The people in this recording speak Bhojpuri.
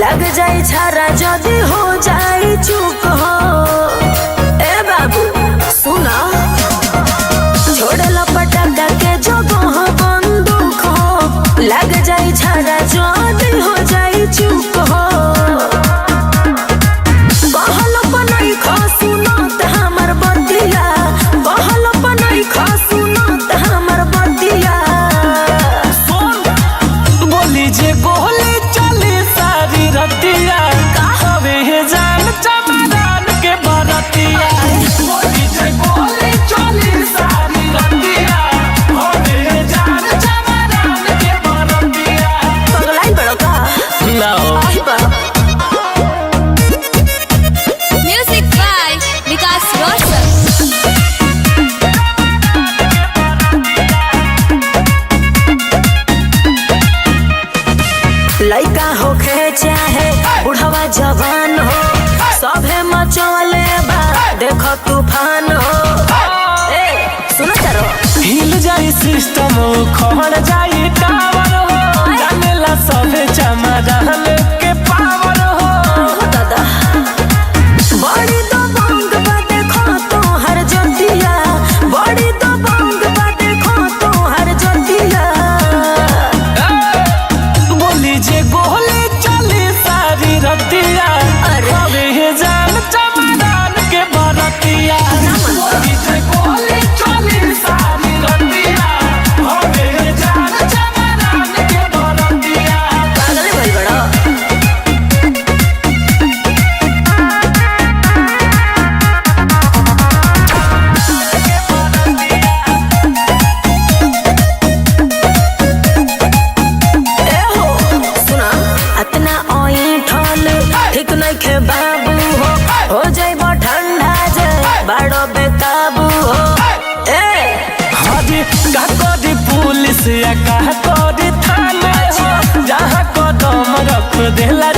लग जाए छारा जदी हो जाए चूक हो। ए बाबू सुना छोड़ लपटा के जो हो बंदूक हो। लग जाए छारा जदी हो जाए चूक हो। कहलो पनई खसुनो त हमर बतिया। कहलो पनई खसुनो त हमर बतिया। बोली जे गोली चली सारी रतिया हवे जान चमरान के बरतिया। बोली जे गोली चली सारी रतिया हवे जान चमरान के बरतिया। पगलाई बड़ो का नो आई बा। Music by Vikas Roshan. लइका होखे चाहे बुढ़वा जवान हो। सभे मचवले बा देखो तूफान हो। ए सुनो तारो हिल जाई सिस्टम खड़ जाई टावर हो। जानेला सबे चमरान के पावर हो। दादा बड़ी तो बंग बा देखो तो हर जतिया। बड़ी तो बंग बा देखो तो हर जतिया। बोली जे गोली चली सारी रतिया अरे। हवे जान चमरान के बरतिया। बोली जे गोली चली सारी रतिया हवे जान चमरान के बरतिया। पागल भइल बड़ो। ए हो सुना अतना ओई ठल ठीक नहीं खे बाबू हो जाइबो ठंडा जे बड़ो बेकाबू हो। ए हरी का करी पुलिस या का करी थाने हो। जहाँ कदम रख देला